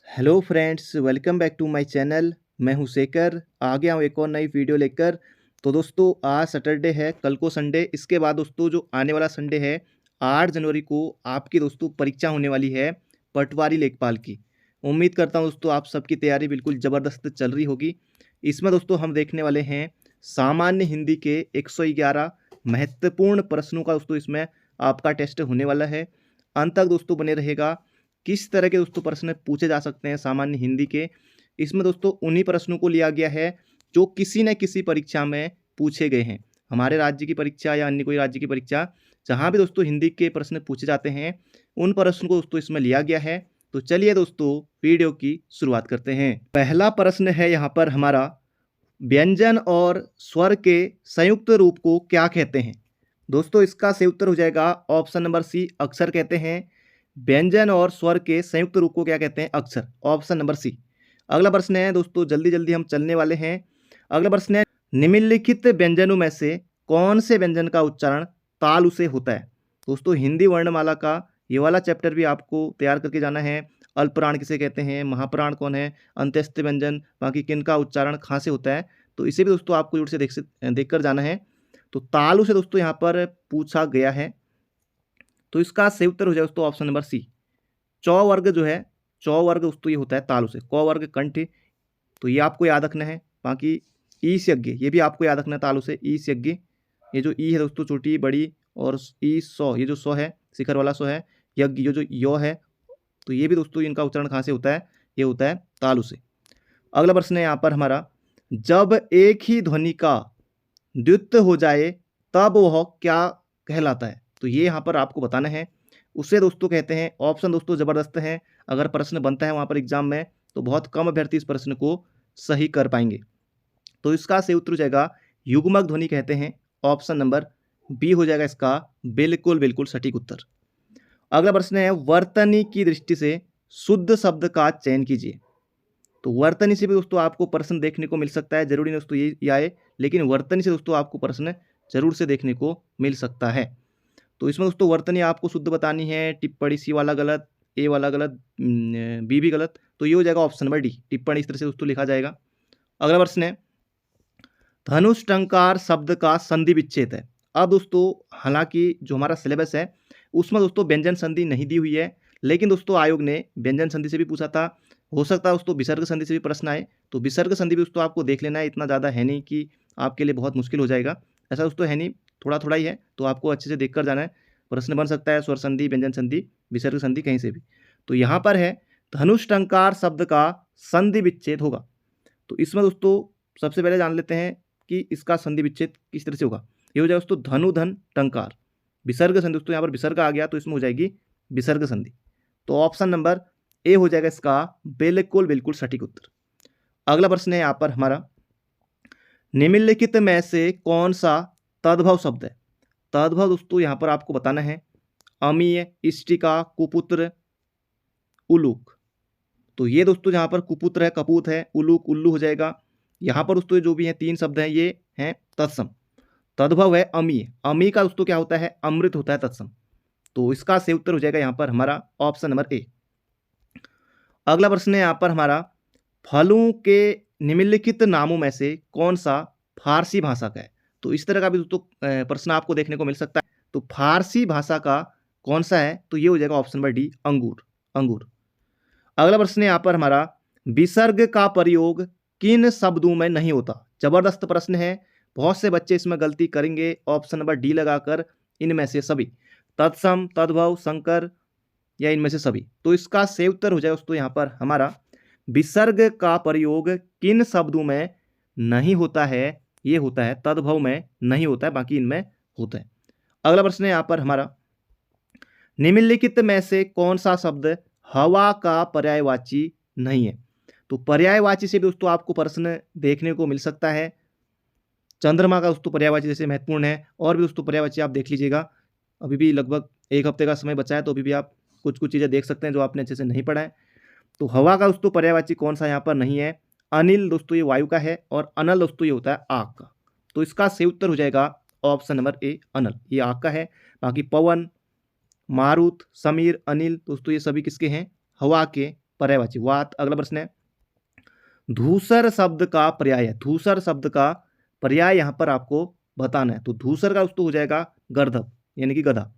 Hello friends, welcome back to my channel. मैं हूं शेखर, आ गया हूं एक और नई वीडियो लेकर। तो दोस्तों, आज सैटरडे है, कल को संडे, इसके बाद दोस्तों जो आने वाला संडे है 8 जनवरी को आपकी दोस्तों परीक्षा होने वाली है पटवारी लेखपाल की। उम्मीद करता हूं दोस्तों आप सबकी तैयारी बिल्कुल ज़बरदस्त चल रही होगी। इसमें दोस्तों हम देखने वाले हैं सामान्य हिंदी के 111 महत्वपूर्ण प्रश्नों का दोस्तों इसमें आपका टेस्ट होने वाला है। अंत तक दोस्तों बने रहेगा। किस तरह के दोस्तों प्रश्न पूछे जा सकते हैं सामान्य हिंदी के, इसमें दोस्तों उन्हीं प्रश्नों को लिया गया है जो किसी न किसी परीक्षा में पूछे गए हैं। हमारे राज्य की परीक्षा या अन्य कोई राज्य की परीक्षा, जहां भी दोस्तों हिंदी के प्रश्न पूछे जाते हैं, उन प्रश्नों को दोस्तों इसमें लिया गया है। तो चलिए दोस्तों वीडियो की शुरुआत करते हैं। पहला प्रश्न है यहाँ पर हमारा, व्यंजन और स्वर के संयुक्त रूप को क्या कहते हैं? दोस्तों इसका सही उत्तर हो जाएगा ऑप्शन नंबर सी, अक्षर कहते हैं। व्यंजन और स्वर के संयुक्त रूप को क्या कहते हैं? अक्षर, ऑप्शन नंबर सी। अगला प्रश्न है दोस्तों, जल्दी जल्दी हम चलने वाले हैं। अगला प्रश्न है, निम्नलिखित व्यंजनों में से कौन से व्यंजन का उच्चारण तालु से होता है? दोस्तों हिंदी वर्णमाला का ये वाला चैप्टर भी आपको तैयार करके जाना है। अल्पप्राण किसे कहते हैं, महाप्राण कौन है, अंत्यस्थ व्यंजन, बाकी किनका उच्चारण कहाँ से होता है, तो इसे भी दोस्तों आपको जोर से देख कर जाना है। तो तालु से दोस्तों यहाँ पर पूछा गया है, तो इसका सही उत्तर हो जाए दोस्तों ऑप्शन नंबर सी। चौ वर्ग जो है, चौ वर्ग दोस्तों ये होता है तालु से। क वर्ग कंठ, तो ये आपको याद रखना है। बाकी ईश यज्ञ, ये भी आपको याद रखना है तालु से। ईश यज्ञ, ये जो ई है दोस्तों छोटी बड़ी, और ई सौ, ये जो सौ है शिखर वाला सौ है। यज्ञ, ये जो यो है, तो ये भी दोस्तों इनका उच्चारण कहाँ से होता है? ये होता है तालु से। अगला प्रश्न है यहाँ पर हमारा, जब एक ही ध्वनि का द्वित्व हो जाए तब वह क्या कहलाता है? तो ये यहाँ पर आपको बताना है। उसे दोस्तों कहते हैं, ऑप्शन दोस्तों ज़बरदस्त हैं। अगर प्रश्न बनता है वहाँ पर एग्जाम में, तो बहुत कम अभ्यर्थी इस प्रश्न को सही कर पाएंगे। तो इसका सही उत्तर हो जाएगा युग्मक ध्वनि कहते हैं। ऑप्शन नंबर बी हो जाएगा इसका बिल्कुल बिल्कुल सटीक उत्तर। अगला प्रश्न है, वर्तनी की दृष्टि से शुद्ध शब्द का चयन कीजिए। तो वर्तनी से भी दोस्तों आपको प्रश्न देखने को मिल सकता है, जरूरी नहीं दोस्तों ये आए, लेकिन वर्तनी से दोस्तों आपको प्रश्न जरूर से देखने को मिल सकता है। तो इसमें दोस्तों वर्तनी आपको शुद्ध बतानी है। टिप्पणी सी वाला गलत, ए वाला गलत, बी भी गलत, तो ये हो जाएगा ऑप्शन नंबर डी। टिप्पणी इस तरह से दोस्तों लिखा जाएगा। अगला प्रश्न है, धनुष टंकार शब्द का संधि विच्छेद है। अब दोस्तों हालांकि जो हमारा सिलेबस है उसमें दोस्तों व्यंजन संधि नहीं दी हुई है, लेकिन दोस्तों आयोग ने व्यंजन संधि से भी पूछा था। हो सकता है दोस्तों विसर्ग संधि से भी प्रश्न आए, तो विसर्ग संधि भी दोस्तों आपको देख लेना है। इतना ज़्यादा है नहीं कि आपके लिए बहुत मुश्किल हो जाएगा, ऐसा दोस्तों है नहीं, थोड़ा थोड़ा ही है, तो आपको अच्छे से देख कर जाना है। प्रश्न बन सकता है स्वर संधि, व्यंजन संधि, विसर्ग संधि कहीं से भी। तो यहाँ पर है, धनुष टंकार शब्द का संधि विच्छेद होगा। तो इसमें दोस्तों सबसे पहले जान लेते हैं कि इसका संधि विच्छेद किस तरह से होगा। ये हो जाएगा दोस्तों धनु धन टंकार, विसर्ग संधि। दोस्तों यहाँ पर विसर्ग आ गया, तो इसमें हो जाएगी विसर्ग संधि। तो ऑप्शन नंबर ए हो जाएगा इसका बिल्कुल बिल्कुल सटीक उत्तर। अगला प्रश्न है यहाँ पर हमारा, निम्नलिखित में से कौन सा तद्भव शब्द है? तद्भव दोस्तों यहाँ पर आपको बताना है। अमीय, इष्टिका, कुपुत्र, उलूक। तो ये दोस्तों जहाँ पर कुपुत्र है कपूत है, उलूक उल्लू हो जाएगा। यहाँ पर दोस्तों जो भी हैं तीन शब्द हैं ये हैं तत्सम। तद्भव है अमीय, अमी का दोस्तों क्या होता है? अमृत होता है तत्सम। तो इसका सही उत्तर हो जाएगा यहाँ पर हमारा ऑप्शन नंबर ए। अगला प्रश्न है यहाँ पर हमारा, फलों के निम्नलिखित नामों में से कौन सा फारसी भाषा का है? तो इस तरह का भी दोस्तों प्रश्न आपको देखने को मिल सकता है। तो फारसी भाषा का कौन सा है? तो ये हो जाएगा ऑप्शन नंबर डी, अंगूर, अंगूर। अगला प्रश्न है यहाँ पर हमारा, विसर्ग का प्रयोग किन शब्दों में नहीं होता? जबरदस्त प्रश्न है, बहुत से बच्चे इसमें गलती करेंगे। ऑप्शन नंबर डी लगाकर, इनमें से सभी, तत्सम, तद्भव, संकर, या इनमें से सभी। तो इसका सही उत्तर हो जाए दोस्तों यहाँ पर हमारा, विसर्ग का प्रयोग किन शब्दों में नहीं होता है? ये होता है तद्भव में नहीं होता है, बाकी इनमें होता है। अगला प्रश्न है यहाँ पर हमारा, निम्नलिखित में से कौन सा शब्द हवा का पर्यायवाची नहीं है? तो पर्यायवाची से भी दोस्तों आपको प्रश्न देखने को मिल सकता है। चंद्रमा का दोस्तों पर्यायवाची जैसे महत्वपूर्ण है, और भी दोस्तों पर्यायवाची आप देख लीजिएगा। अभी भी लगभग एक हफ्ते का समय बचा है, तो अभी भी आप कुछ कुछ चीज़ें देख सकते हैं जो आपने अच्छे से नहीं पढ़ा है। तो हवा का दोस्तों पर्यायवाची कौन सा यहाँ पर नहीं है? अनिल दोस्तों ये वायु का है, और अनल दोस्तों ये होता है आग का। तो इसका सही उत्तर हो जाएगा ऑप्शन नंबर ए, अनल, ये आग का है। बाकी पवन, मारुत, समीर, अनिल दोस्तों ये सभी किसके हैं? हवा के पर्यायवाची वात। अगला प्रश्न है धूसर शब्द का पर्याय है, धूसर शब्द का पर्याय यहां पर आपको बताना है। तो धूसर का दोस्तों हो जाएगा गर्दभ यानी कि गधा।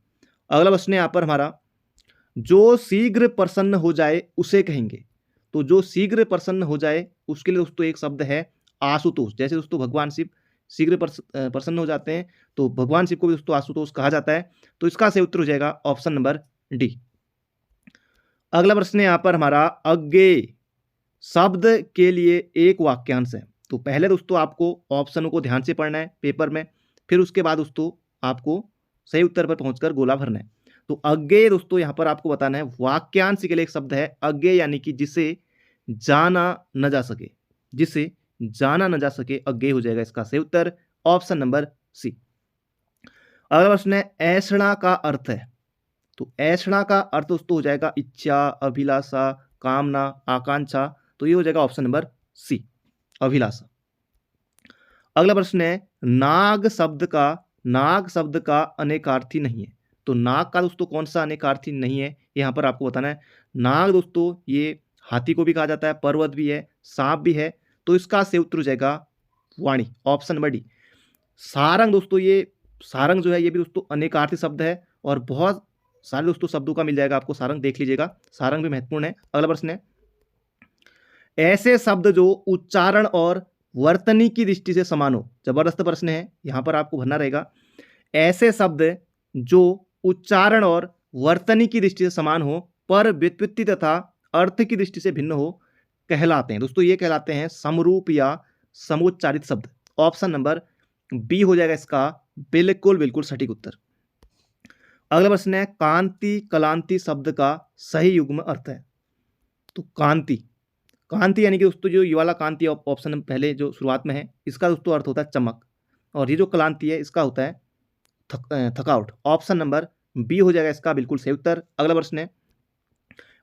अगला प्रश्न है यहां पर हमारा जो शीघ्र प्रसन्न हो जाए उसे कहेंगे। तो जो शीघ्र प्रसन्न हो जाए उसके लिए दोस्तों एक शब्द है आशुतोष। जैसे दोस्तों भगवान शिव शीघ्र प्रसन्न हो जाते हैं तो भगवान शिव को भी दोस्तों आशुतोष कहा जाता है। तो इसका सही उत्तर हो जाएगा ऑप्शन नंबर डी। अगला प्रश्न है यहां पर हमारा अज्ञेय शब्द के लिए एक वाक्यांश है। तो पहले दोस्तों आपको ऑप्शनों को ध्यान से पढ़ना है पेपर में, फिर उसके बाद दोस्तों आपको सही उत्तर पर पहुंचकर गोला भरना है। तो अज्ञेय दोस्तों यहां पर आपको बताना है वाक्यांश के लिए एक शब्द है अज्ञेय यानी कि जिसे जाना न जा सके, जिसे जाना न जा सके अज्ञेय हो जाएगा इसका सही उत्तर ऑप्शन नंबर सी। अगला प्रश्न है ऐषणा का अर्थ है। तो ऐषणा का अर्थ दोस्तों हो जाएगा इच्छा, अभिलाषा, कामना, आकांक्षा। तो ये हो जाएगा ऑप्शन नंबर सी अभिलाषा। अगला प्रश्न है नाग शब्द का अनेकार्थी नहीं है। तो नाग का दोस्तों कौन सा अनेकार्थी नहीं है यहां पर आपको बताना है। नाग दोस्तों ये हाथी को भी कहा जाता है, पर्वत भी है, सांप भी है। तो इसका सही उत्तर हो जाएगा वाणी ऑप्शन नंबर डी। सारंग दोस्तों ये सारंग जो है ये भी दोस्तों अनेकार्थी शब्द है और बहुत सारे दोस्तों शब्दों का मिल जाएगा आपको सारंग, देख लीजिएगा सारंग भी महत्वपूर्ण है। अगला प्रश्न है ऐसे शब्द जो उच्चारण और वर्तनी की दृष्टि से समान हो। जबरदस्त प्रश्न है, यहां पर आपको भरना रहेगा ऐसे शब्द जो उच्चारण और वर्तनी की दृष्टि से समान हो पर व्युत्पत्ति तथा अर्थ की दृष्टि से भिन्न हो कहलाते हैं। दोस्तों ये कहलाते हैं समरूप या समुच्चारित शब्द। ऑप्शन नंबर बी हो जाएगा इसका बिल्कुल बिल्कुल सटीक उत्तर। अगला प्रश्न है कांति कलांति शब्द का सही युग्म अर्थ है। तो कांति यानी कि दोस्तों जो ये वाला कांति ऑप्शन पहले जो शुरुआत में है इसका दोस्तों अर्थ होता है चमक, और ये जो क्लांति है इसका होता है थकावट। ऑप्शन नंबर बी हो जाएगा इसका बिल्कुल सही उत्तर। अगला प्रश्न है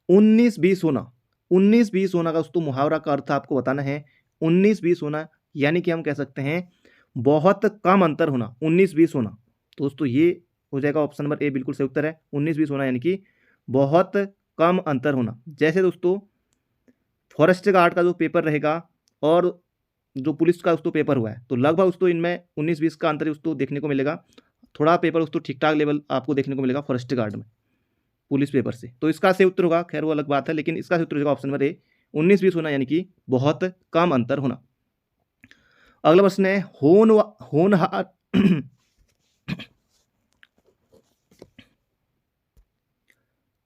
19-20 होना। 19-20 होना का दोस्तों मुहावरा का अर्थ आपको बताना है। 19-20 होना यानी कि हम कह सकते हैं बहुत कम अंतर होना, 19-20 होना। तो दोस्तों ये हो जाएगा ऑप्शन नंबर ए बिल्कुल सही उत्तर है। 19-20 होना यानी कि बहुत कम अंतर होना। जैसे दोस्तों फॉरेस्ट गार्ड का जो पेपर रहेगा और जो पुलिस का दोस्तों पेपर हुआ है तो लगभग दोस्तों इनमें 19-20 का अंतर दोस्तों देखने को मिलेगा। थोड़ा पेपर दोस्तों ठीक ठाक लेवल आपको देखने को मिलेगा फॉरेस्ट गार्ड में पुलिस पेपर से। तो इसका सही उत्तर होगा, खैर वो अलग बात है, लेकिन इसका सही उत्तर होगा ऑप्शन नंबर ए 19-20 होना यानी कि बहुत कम अंतर होना। अगला प्रश्न है होनहार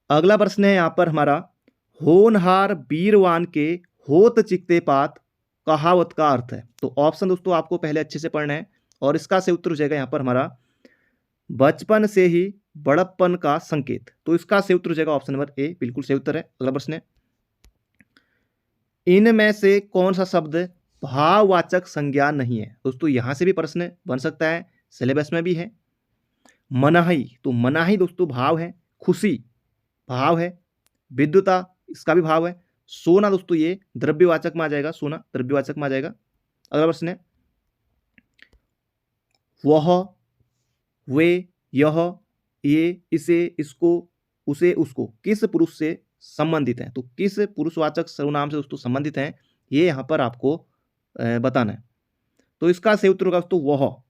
अगला प्रश्न है यहां पर हमारा होनहार बीरवान के होत चिकते पात कहावत का अर्थ है। तो ऑप्शन दोस्तों आपको पहले अच्छे से पढ़ना है और इसका सही उत्तर हो जाएगा यहां पर हमारा बचपन से ही बड़प्पन का संकेत। तो इसका सही उत्तर हो जाएगा ऑप्शन नंबर ए बिल्कुल सही उत्तर है। अगला प्रश्न है इनमें से कौन सा शब्द भाववाचक संज्ञा नहीं है। दोस्तों यहां से भी प्रश्न बन सकता है, सिलेबस में भी है। मनाही, तो मनाही दोस्तों भाव है, खुशी भाव है, विद्युता इसका भी भाव है, सोना दोस्तों ये द्रव्यवाचक में आ जाएगा, सोना द्रव्यवाचक में आ जाएगा। अगला प्रश्न है वह, वे, यह, ये, इसे, इसको, उसे, उसको किस पुरुष से संबंधित है। तो किस पुरुषवाचक सर्वनाम से दोस्तों संबंधित है ये यहां पर आपको बताना है। तो इसका सही उत्तर होगा दोस्तों वह,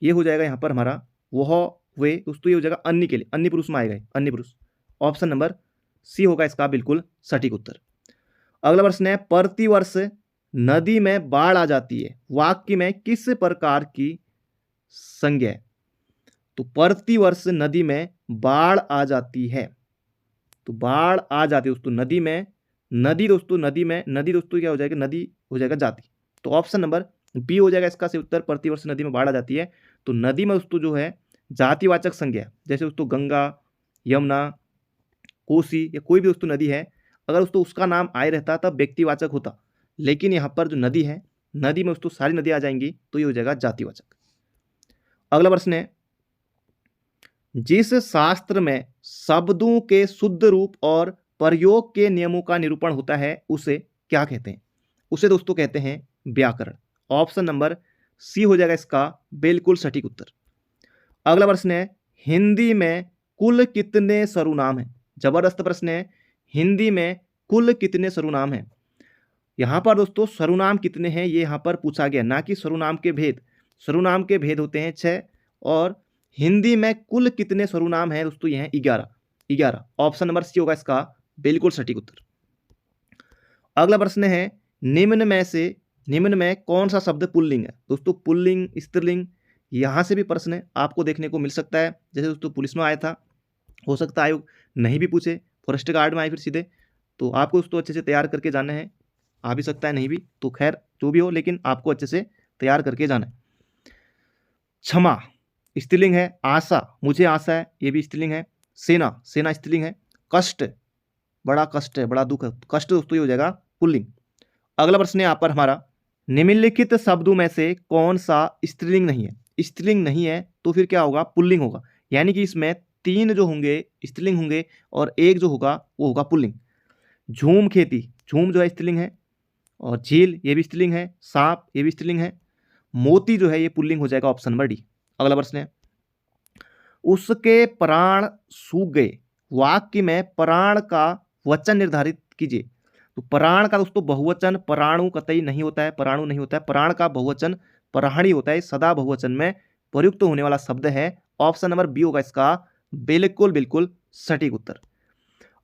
ये हो जाएगा यहां पर हमारा वह, वे दोस्तों ये हो जाएगा अन्य के लिए, अन्य पुरुष में आएगा, अन्य पुरुष। ऑप्शन नंबर सी होगा इसका बिल्कुल सटीक उत्तर। अगला प्रश्न है प्रतिवर्ष नदी में बाढ़ आ जाती है, वाक्य में किस प्रकार की संज्ञा है। तो प्रतिवर्ष नदी में बाढ़ आ जाती है, तो बाढ़ आ जाती है दोस्तों नदी में, नदी दोस्तों नदी में, नदी दोस्तों क्या हो जाएगा, नदी हो जाएगा जाति। तो ऑप्शन नंबर बी हो जाएगा इसका सही उत्तर, प्रतिवर्ष नदी में बाढ़ आ जाती है। तो नदी में दोस्तों जो है जातिवाचक संज्ञा, जैसे दोस्तों गंगा, यमुना, कोसी या कोई भी दोस्तों नदी है, अगर दोस्तों उसका नाम आए रहता तब व्यक्तिवाचक होता, लेकिन यहाँ पर जो नदी है, नदी में दोस्तों सारी नदी आ जाएंगी तो ये हो जाएगा जातिवाचक। अगला प्रश्न है जिस शास्त्र में शब्दों के शुद्ध रूप और प्रयोग के नियमों का निरूपण होता है उसे क्या कहते हैं। उसे दोस्तों कहते हैं व्याकरण। ऑप्शन नंबर सी हो जाएगा इसका बिल्कुल सटीक उत्तर। अगला प्रश्न है हिंदी में कुल कितने सर्वनाम हैं। जबरदस्त प्रश्न है, हिंदी में कुल कितने सर्वनाम हैं। यहाँ पर दोस्तों सर्वनाम कितने हैं ये यहाँ पर पूछा गया, ना कि सर्वनाम के भेद। सर्वनाम के भेद होते हैं 6 और हिंदी में कुल कितने सर्वनाम हैं दोस्तों, ये हैं 11। 11 ऑप्शन नंबर सी होगा इसका बिल्कुल सटीक उत्तर। अगला प्रश्न है निम्न में कौन सा शब्द पुल्लिंग है। दोस्तों पुल्लिंग, स्त्रीलिंग, यहाँ से भी प्रश्न आपको देखने को मिल सकता है। जैसे दोस्तों पुलिस में आया था, हो सकता है आयोग नहीं भी पूछे, फॉरेस्ट गार्ड में आए फिर सीधे, तो आपको दोस्तों अच्छे से तैयार करके जाना है। आ भी सकता है नहीं भी, तो खैर जो भी हो, लेकिन आपको अच्छे से तैयार करके जाना है। क्षमा स्त्रीलिंग है। आशा, मुझे आशा है, ये भी स्त्रीलिंग है। सेना, सेना स्त्रीलिंग है। कष्ट, बड़ा कष्ट है, बड़ा दुख है, कष्ट दोस्तों ये हो जाएगा पुल्लिंग। अगला प्रश्न है यहाँ पर हमारा, निम्नलिखित शब्दों में से कौन सा स्त्रीलिंग नहीं है। स्त्रीलिंग नहीं है तो फिर क्या होगा, पुल्लिंग होगा। यानी कि इसमें 3 जो होंगे स्त्रीलिंग होंगे और 1 जो होगा वो होगा पुल्लिंग। झूम खेती, झूम जो है स्त्रीलिंग है, और झील ये भी स्त्रीलिंग है। सांप ये भी स्त्रीलिंग है। मोती जो है ये पुल्लिंग हो जाएगा, ऑप्शन नंबर डी। अगला प्रश्न है, उसके प्राण सूख गए, वाक्य में प्राण का वचन निर्धारित कीजिए। तो प्राण का दोस्तों बहुवचन प्राणु कतई नहीं होता है, प्राणु नहीं होता है। प्राण का बहुवचन प्राणी होता है, सदा बहुवचन में प्रयुक्त होने वाला शब्द है। ऑप्शन नंबर बी होगा इसका बिल्कुल बिल्कुल सटीक उत्तर।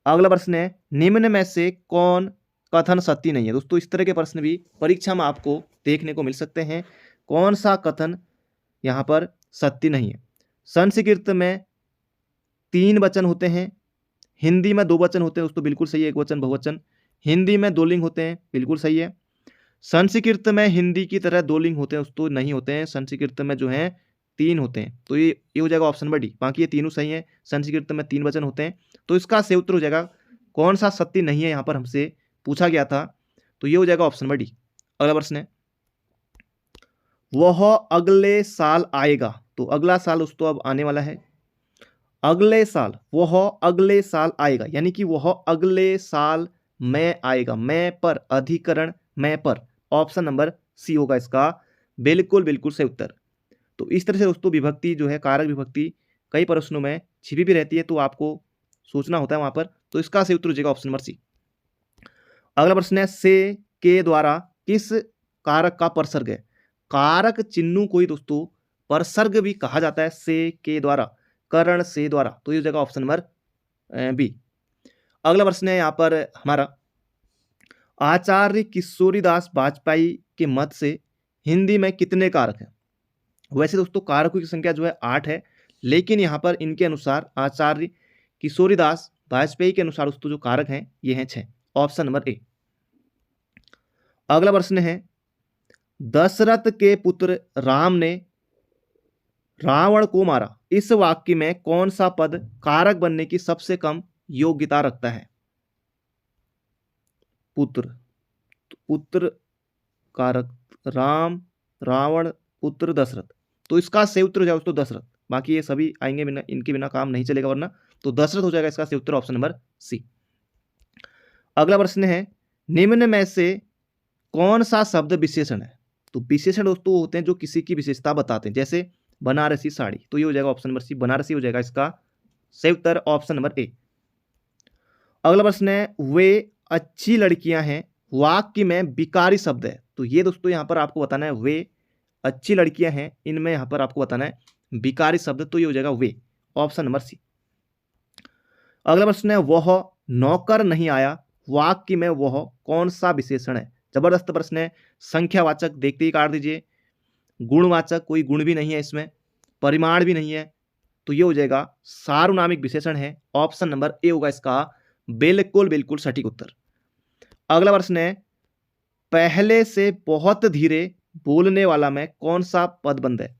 अगला प्रश्न है, निम्न में से कौन कथन सत्य नहीं है। दोस्तों इस तरह के प्रश्न भी परीक्षा में आपको देखने को मिल सकते हैं। कौन सा कथन यहाँ पर सत्य नहीं है। संस्कृत में 3 वचन होते हैं, हिंदी में 2 वचन होते हैं दोस्तों, बिल्कुल सही है, 1 वचन बहुवचन। हिंदी में 2 लिंग होते हैं, बिल्कुल सही है। संस्कृत में हिंदी की तरह 2 लिंग होते हैं दोस्तों, नहीं होते हैं। संस्कृत में जो है 3 होते हैं, तो ये हो जाएगा ऑप्शन नंबर डी। बाकी ये तीनों सही है, संस्कृत में 3 वचन होते हैं, तो इसका सही उत्तर हो जाएगा कौन सा सत्य नहीं है, यहाँ पर हमसे पूछा गया था, तो ये हो जाएगा ऑप्शन नंबर डी। अगला प्रश्न है, वह अगले साल आएगा। तो अगला साल दोस्तों अब आने वाला है। अगले साल, वह अगले साल आएगा, यानी कि वह अगले साल में आएगा। मैं पर अधिकरण मैं पर, ऑप्शन नंबर सी होगा इसका बिल्कुल बिल्कुल सही उत्तर। तो इस तरह से दोस्तों विभक्ति जो है, कारक विभक्ति कई प्रश्नों में छिपी भी रहती है, तो आपको सोचना होता है वहां पर। तो इसका सही उत्तर हो जाएगा ऑप्शन नंबर सी। अगला प्रश्न है, से के द्वारा किस कारक का परसर्ग है। कारक चिन्हों को ही दोस्तों परसर्ग भी कहा जाता है, से के द्वारा, करण से द्वारा, तो ये हो जाएगा ऑप्शन नंबर बी। अगला प्रश्न है यहाँ पर हमारा, आचार्य किशोरीदास वाजपेयी के मत से हिंदी में कितने कारक हैं। वैसे दोस्तों कारकों की संख्या जो है 8 है, लेकिन यहाँ पर इनके अनुसार आचार्य किशोरीदास वाजपेयी के अनुसार दोस्तों जो कारक हैं ये हैं 6, ऑप्शन नंबर ए। अगला प्रश्न है, दशरथ के पुत्र राम ने रावण को मारा, इस वाक्य में कौन सा पद कारक बनने की सबसे कम योग्यता रखता है। पुत्र, तो पुत्र कारक, राम, रावण, पुत्र, दशरथ, तो इसका सही उत्तर हो जाएगा दोस्तों दशरथ। बाकी ये सभी आएंगे, बिना इनके बिना काम नहीं चलेगा वरना, तो दशरथ हो जाएगा इसका सही उत्तर, ऑप्शन नंबर सी। अगला प्रश्न है, निम्न में से कौन सा शब्द विशेषण है। तो विशेषण दोस्तों होते हैं जो किसी की विशेषता बताते हैं, जैसे बनारसी साड़ी, तो ये हो जाएगा ऑप्शन नंबर सी, बनारसी हो जाएगा इसका सही उत्तर, ऑप्शन नंबर ए। अगला प्रश्न है, वे अच्छी लड़कियां हैं, वाक्य में विकारी शब्द है। तो ये दोस्तों यहां पर आपको बताना है, वे अच्छी लड़कियां हैं, इनमें यहां पर आपको बताना है विकारी शब्द, तो ये हो जाएगा वे, ऑप्शन नंबर सी। अगला प्रश्न है, वह नौकर नहीं आया, वाक्य में वह कौन सा विशेषण है। जबरदस्त प्रश्न है, संख्यावाचक देखते ही काट दीजिए, गुणवाचक कोई गुण भी नहीं है इसमें, परिमाण भी नहीं है, तो ये हो जाएगा सार्वनामिक विशेषण है, ऑप्शन नंबर ए होगा इसका बिल्कुल बिल्कुल सटीक उत्तर। अगला प्रश्न है, पहले से बहुत धीरे बोलने वाला में कौन सा पदबंध है।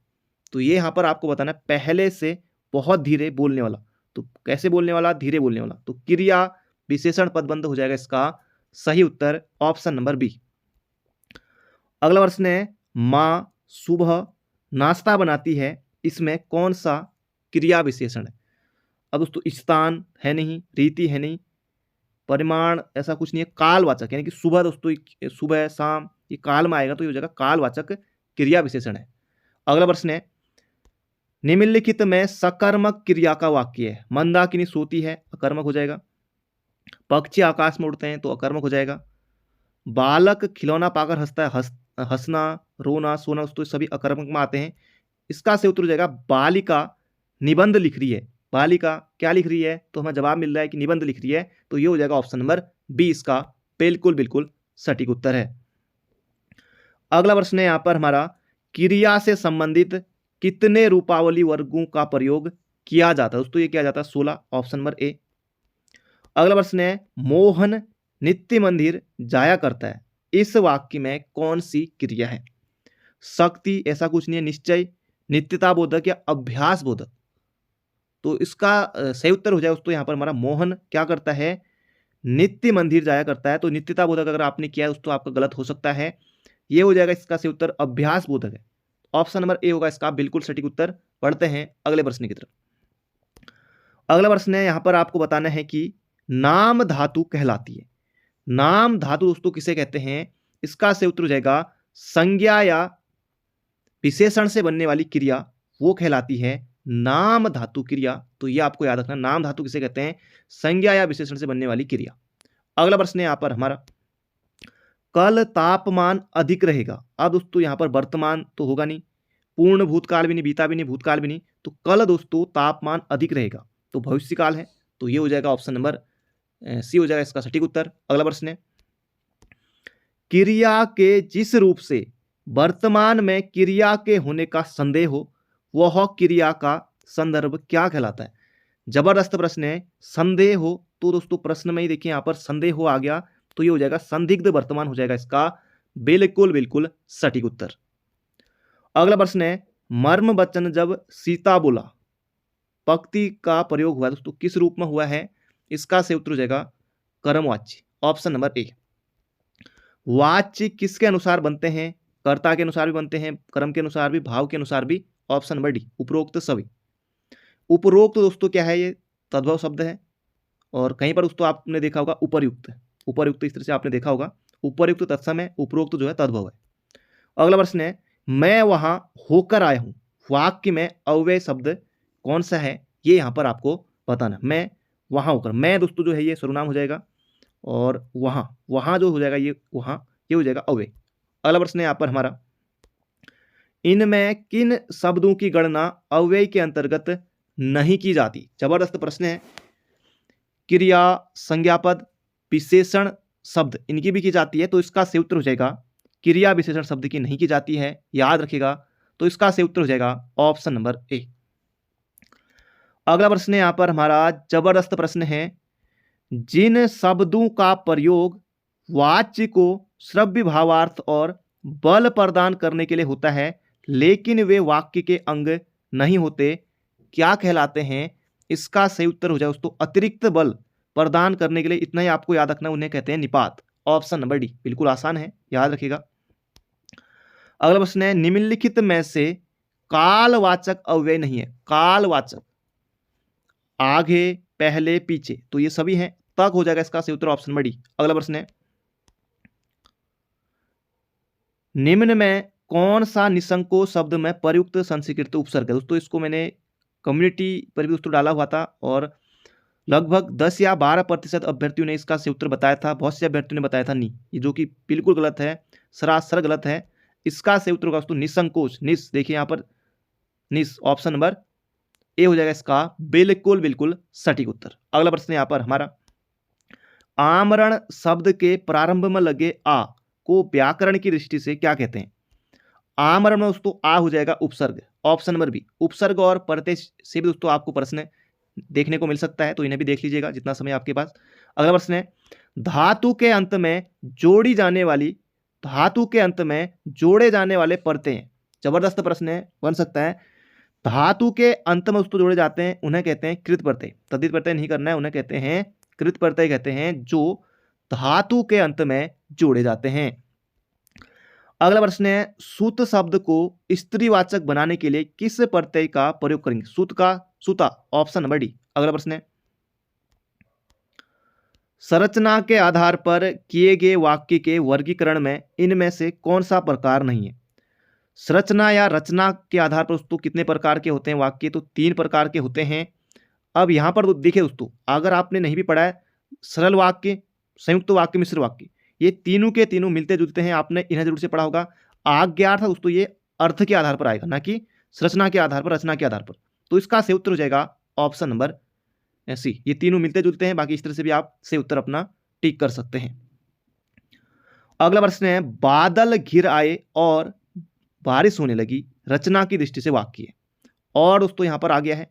तो ये यहां पर आपको बताना है, पहले से बहुत धीरे बोलने वाला, तो कैसे बोलने वाला, धीरे बोलने वाला, तो क्रिया विशेषण पदबंध हो जाएगा इसका सही उत्तर, ऑप्शन नंबर बी। अगला प्रश्न है, माँ सुबह नाश्ता बनाती है, इसमें कौन सा क्रिया विशेषण है। अब दोस्तों स्थान है नहीं, रीति है नहीं, परिमाण ऐसा कुछ नहीं है, कालवाचक, यानी कि सुबह दोस्तों, सुबह शाम, ये काल में आएगा, तो ये हो जाएगा कालवाचक क्रिया विशेषण है। अगला प्रश्न है, निम्नलिखित में सकर्मक क्रिया का वाक्य है। मंदाकिनी सोती है, अकर्मक हो जाएगा। पक्षी आकाश में उड़ते हैं तो अकर्मक हो जाएगा। बालक खिलौना पाकर हंसता है, हंसना, रोना, सोना, दोस्तों सभी अकर्मक में आते हैं। इसका सही उत्तर हो जाएगा बालिका निबंध लिख रही है। बालिका क्या लिख रही है, तो हमें जवाब मिल रहा है कि निबंध लिख रही है, तो ये हो जाएगा ऑप्शन नंबर बी इसका बिल्कुल बिल्कुल सटीक उत्तर है। अगला प्रश्न है यहाँ पर हमारा, क्रिया से संबंधित कितने रूपावली वर्गों का प्रयोग किया जाता है। दोस्तों ये किया जाता है 16, ऑप्शन नंबर ए। अगला प्रश्न है, मोहन नित्य मंदिर जाया करता है, इस वाक्य में कौन सी क्रिया है। शक्ति, ऐसा कुछ नहीं है। निश्चय, नित्यता बोधक या अभ्यास बोधक। तो इसका सही उत्तर हो जाए दोस्तों यहाँ पर हमारा, मोहन क्या करता है, नित्य मंदिर जाया करता है। तो नित्यता बोधक अगर आपने किया है दोस्तों आपका गलत हो सकता है। ये हो जाएगा इसका सही उत्तर अभ्यास बोधक है। ऑप्शन नंबर ए होगा इसका बिल्कुल सटीक उत्तर। पढ़ते हैं अगले प्रश्न की तरफ। अगला प्रश्न है, यहाँ पर आपको बताना है कि नाम धातु कहलाती है। नाम धातु दोस्तों किसे कहते हैं, इसका सही उत्तर हो जाएगा संज्ञा या विशेषण से बनने वाली क्रिया, वो कहलाती है नाम धातु क्रिया। तो ये आपको याद रखना, नाम धातु किसे कहते हैं, संज्ञा या विशेषण से बनने वाली क्रिया। अगला प्रश्न है यहाँ पर हमारा, कल तापमान अधिक रहेगा। अब दोस्तों यहाँ पर वर्तमान तो होगा नहीं, पूर्ण भूतकाल भी नहीं, बीता भी नहीं, भूतकाल भी नहीं, तो कल दोस्तों तापमान अधिक रहेगा, तो भविष्य काल है। तो ये हो जाएगा ऑप्शन नंबर सी हो जाएगा इसका सटीक उत्तर। अगला प्रश्न है, क्रिया के जिस रूप से वर्तमान में क्रिया के होने का संदेह हो, वह क्रिया का संदर्भ क्या कहलाता है। जबरदस्त प्रश्न है। संदेह हो, तो दोस्तों प्रश्न में ही देखिए यहाँ पर संदेह हो आ गया, तो ये हो जाएगा संदिग्ध वर्तमान हो जाएगा इसका बिल्कुल बिल्कुल सटीक उत्तर। अगला प्रश्न है, मर्म वचन जब सीता बोला, पंक्ति का प्रयोग हुआ दोस्तों किस रूप में हुआ है, इसका सही उत्तर हो जाएगा कर्मवाच्य, ऑप्शन नंबर ए। वाच्य किसके अनुसार बनते हैं, कर्ता के अनुसार भी बनते हैं, कर्म के अनुसार भी, भाव के अनुसार भी, ऑप्शन नंबर डी उपरोक्त सभी। उपरोक्त दोस्तों क्या है, ये तद्भव शब्द है, और कहीं पर दोस्तों आपने देखा होगा उपर्युक्त, उपर्युक्त इस तरह से आपने देखा होगा, उपर्युक्त तत्सम है, उपरोक्त जो है तद्भव है। अगला प्रश्न है, मैं वहां होकर आया हूं, वाक्य में अव्यय शब्द कौन सा है, ये यहां पर आपको बताना। मैं वहां होकर, मैं दोस्तों जो है ये सर्वनाम हो जाएगा, और वहां, वहां जो हो जाएगा ये वहां, ये हो जाएगा अव्यय। अगला प्रश्न है यहाँ पर हमारा, इनमें किन शब्दों की गणना अव्यय के अंतर्गत नहीं की जाती। जबरदस्त प्रश्न है। क्रिया, संज्ञापद, विशेषण शब्द इनकी भी की जाती है, तो इसका सही उत्तर हो जाएगा क्रिया विशेषण शब्द की नहीं की जाती है, याद रखिएगा। तो इसका सही उत्तर हो जाएगा ऑप्शन नंबर ए। अगला प्रश्न है यहाँ पर हमारा, जबरदस्त प्रश्न है, जिन शब्दों का प्रयोग वाच्य को श्रव्य भावार्थ और बल प्रदान करने के लिए होता है, लेकिन वे वाक्य के अंग नहीं होते, क्या कहलाते हैं। इसका सही उत्तर हो जाए दोस्तों अतिरिक्त बल प्रदान करने के लिए, इतना ही आपको याद रखना, उन्हें कहते हैं निपात, ऑप्शन नंबर डी बिल्कुल आसान है, याद रखिएगा। अगला प्रश्न है, निम्नलिखित में से कालवाचक अव्यय नहीं है। कालवाचक आगे, पहले, पीछे, तो ये सभी हैं, तक हो जाएगा इसका सही उत्तर ऑप्शन नंबर डी। अगला प्रश्न है, निम्न में कौन सा निसंकोच शब्द में प्रयुक्त संस्कृत उपसर्ग है। दोस्तों इसको मैंने कम्युनिटी पर भी दोस्तों डाला हुआ था, और लगभग 10 या 12% अभ्यर्थियों ने इसका सही उत्तर बताया था, बहुत से अभ्यर्थियों ने बताया था नहीं, ये जो कि बिल्कुल गलत है, सरासर गलत है। इसका सही उत्तर होगा दोस्तों निसंकोच, निस, देखिए यहाँ पर निस, ऑप्शन नंबर ए हो जाएगा इसका बिल्कुल बिल्कुल सटीक उत्तर। अगला प्रश्न यहाँ पर हमारा, आमरण शब्द के प्रारंभ में लगे आ को व्याकरण की दृष्टि से क्या कहते हैं। आमरण में दोस्तों आ हो जाएगा उपसर्ग, ऑप्शन नंबर बी। उपसर्ग और प्रत्यय से भी दोस्तों आपको प्रश्न देखने को मिल सकता है, तो इन्हें भी देख लीजिएगा जितना समय आपके पास। अगला प्रश्न है, धातु के अंत में जोड़ी जाने वाली, धातु के अंत में जोड़े जाने वाले प्रत्यय, जबरदस्त प्रश्न है, बन सकता है। धातु के अंत में दोस्तों जोड़े जाते हैं, उन्हें कहते हैं कृत प्रत्यय, तद्धित प्रत्यय नहीं करना है, उन्हें कहते हैं कृत प्रत्यय कहते हैं, जो धातु के अंत में जोड़े जाते हैं। अगला प्रश्न है, सूत शब्द को स्त्रीवाचक बनाने के लिए किस प्रत्यय का प्रयोग करेंगे। सूत का सूता, ऑप्शन नंबर डी। अगला प्रश्न है, संरचना के आधार पर किए गए वाक्य के वर्गीकरण में इनमें से कौन सा प्रकार नहीं है। संरचना या रचना के आधार पर दोस्तों कितने प्रकार के होते हैं वाक्य, तो 3 प्रकार के होते हैं। अब यहाँ पर देखिए दोस्तों, अगर आपने नहीं भी पढ़ा है सरल वाक्य, संयुक्त वाक्य, मिश्र वाक्य, ये तीनों के तीनों मिलते जुलते हैं। आपने इन्हें जरूर से पढ़ा होगा। आज्ञार्थ दोस्तों ये अर्थ के आधार पर आएगा, ना कि संरचना के आधार पर, रचना के आधार पर। तो इसका सही उत्तर हो जाएगा ऑप्शन नंबर सी। ये तीनों मिलते जुलते हैं। बाकी इस तरह से भी आप सही उत्तर अपना टिक कर सकते हैं। अगला प्रश्न है, बादल घिर आए और बारिश होने लगी, रचना की दृष्टि से वाक्य है। और दोस्तों यहां पर आ गया है,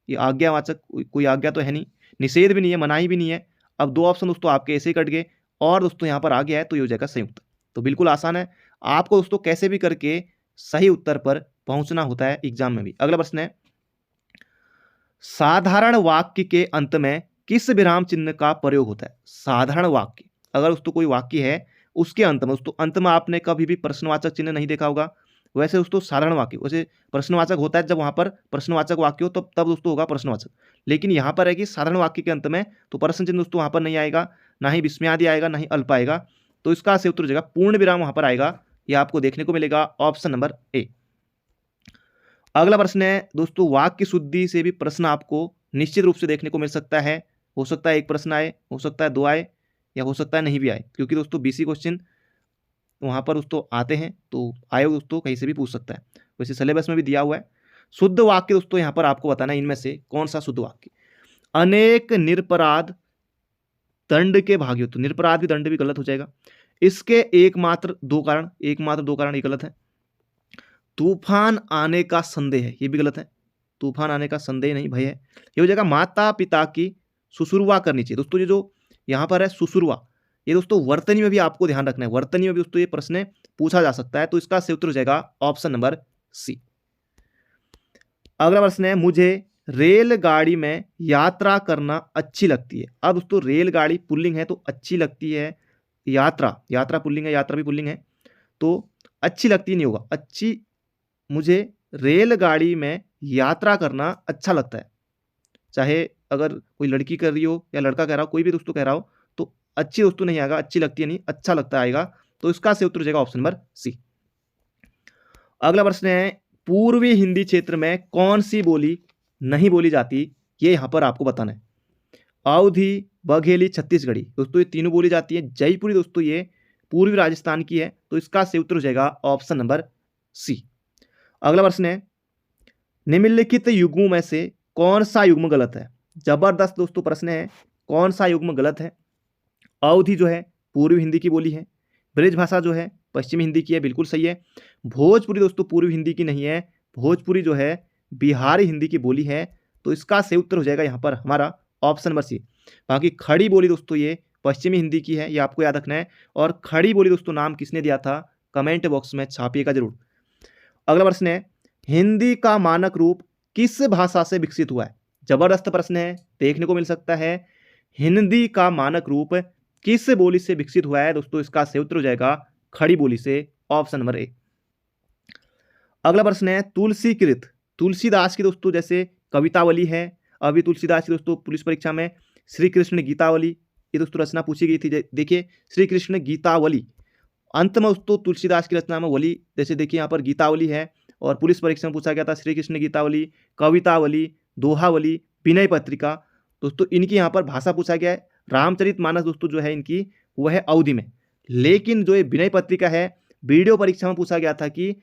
ये आज्ञावाचक, कोई आज्ञा तो है नहीं, निषेध भी नहीं है, मनाही भी नहीं है। अब दो ऑप्शन दोस्तों आपके ऐसे ही कट गए, और दोस्तों यहां पर आ गया है, तो ये हो जाएगा संयुक्त। तो बिल्कुल आसान है, आपको दोस्तों कैसे भी करके सही उत्तर पर पहुंचना होता है एग्जाम में भी। अगला प्रश्न है, साधारण वाक्य के अंत में किस विराम चिन्ह का प्रयोग होता है? साधारण वाक्य, अगर दोस्तों कोई वाक्य है उसके अंत में, दोस्तों अंत में आपने कभी भी प्रश्नवाचक चिन्ह नहीं देखा होगा। वैसे दोस्तों साधारण वाक्य, वैसे प्रश्नवाचक होता है जब वहां पर प्रश्नवाचक वाक्य हो, तब दोस्तों होगा प्रश्नवाचक। लेकिन यहां पर है कि साधारण वाक्य के अंत में तो प्रश्न चिन्ह दोस्तों वहां पर नहीं आएगा, ना ही विस्मयादि आएगा, ना ही अल्प आएगा। तो इसका सही उत्तर हो जाएगा पूर्ण विराम वहां पर आएगा। यह आपको देखने को मिलेगा ऑप्शन नंबर ए। अगला प्रश्न है दोस्तों, वाक्य शुद्धि से भी प्रश्न आपको निश्चित रूप से देखने को मिल सकता है। हो सकता है एक प्रश्न आए, हो सकता है दो आए, या हो सकता है नहीं भी आए, क्योंकि दोस्तों बीसी क्वेश्चन वहां पर दोस्तों आते हैं, तो आए दोस्तों कहीं से भी पूछ सकता है। वैसे सिलेबस में भी दिया हुआ है। शुद्ध वाक्य दोस्तों यहां पर आपको बताना है इनमें से कौन सा शुद्ध वाक्य। अनेक निरपराध दंड के भागी हो, तो निरपराध भी दंड भी गलत हो जाएगा। इसके एकमात्र दो कारण, ये गलत है। तूफान आने का संदेह है, ये भी गलत है। तूफान आने का संदेह नहीं, भय है। ये हो जाएगा माता पिता की सुसुरुआ करनी चाहिए। दोस्तों ये जो यहाँ पर है सुसुरुआ, ये दोस्तों वर्तनी में भी आपको ध्यान रखना है। वर्तनी में भी दोस्तों ये प्रश्न पूछा जा सकता है। तो इसका सही उत्तर हो जाएगा ऑप्शन नंबर सी। अगला प्रश्न है, मुझे रेलगाड़ी में यात्रा करना अच्छी लगती है। अब दोस्तों रेलगाड़ी पुल्लिंग है, तो अच्छी लगती है। यात्रा पुल्लिंग है, यात्रा भी पुल्लिंग है, तो अच्छी लगती नहीं होगा। अच्छी, मुझे रेलगाड़ी में यात्रा करना अच्छा लगता है। चाहे अगर कोई लड़की कर रही हो या लड़का कह रहा हो, कोई भी दोस्तों कह रहा हो, तो अच्छी दोस्तों नहीं आएगा, अच्छी लगती है नहीं, अच्छा लगता आएगा। तो इसका सही उत्तर हो जाएगा ऑप्शन नंबर सी। अगला प्रश्न है, पूर्वी हिंदी क्षेत्र में कौन सी बोली नहीं बोली जाती, ये यहां पर आपको बताना है। अवधी, बघेली, छत्तीसगढ़ी, दोस्तों ये तीनों बोली जाती है। जयपुरी दोस्तों ये पूर्वी राजस्थान की है। तो इसका सही उत्तर हो जाएगा ऑप्शन नंबर सी। अगला प्रश्न है, निम्नलिखित युग्मों में से कौन सा युग्म गलत है? जबरदस्त दोस्तों प्रश्न है, कौन सा युग्म गलत है? अवधी जो है पूर्वी हिंदी की बोली है। ब्रज भाषा जो है पश्चिमी हिंदी की है, बिल्कुल सही है। भोजपुरी दोस्तों पूर्वी हिंदी की नहीं है, भोजपुरी जो है बिहारी हिंदी की बोली है। तो इसका सही उत्तर हो जाएगा यहाँ पर हमारा ऑप्शन नंबर सी। बाकी खड़ी बोली दोस्तों ये पश्चिमी हिंदी की है, ये आपको याद रखना है। और खड़ी बोली दोस्तों नाम किसने दिया था, कमेंट बॉक्स में छापिएगा जरूर। अगला प्रश्न है, हिंदी का मानक रूप किस भाषा से विकसित हुआ है? जबरदस्त प्रश्न है, देखने को मिल सकता है। हिंदी का मानक रूप किस बोली से विकसित हुआ है? दोस्तों इसका सही उत्तर हो जाएगा खड़ी बोली से, ऑप्शन नंबर ए। अगला प्रश्न है, तुलसीकृत, तुलसीदास की दोस्तों जैसे कवितावली है। अभी तुलसीदास की दोस्तों पुलिस परीक्षा में श्री कृष्ण गीतावली, ये दोस्तों रचना पूछी गई थी। देखिए श्री कृष्ण गीतावली, अंत में दोस्तों तुलसीदास की रचना में वली, जैसे देखिए यहाँ पर गीतावली है, और पुलिस परीक्षा में पूछा गया था श्री कृष्ण गीतावली, कवितावली, दोहावली, विनय पत्रिका। दोस्तों इनकी यहाँ पर भाषा पूछा गया है। रामचरितमानस दोस्तों जो है इनकी वह है अवधी में। लेकिन जो ये विनय पत्रिका है, वीडियो परीक्षा में पूछा गया था कि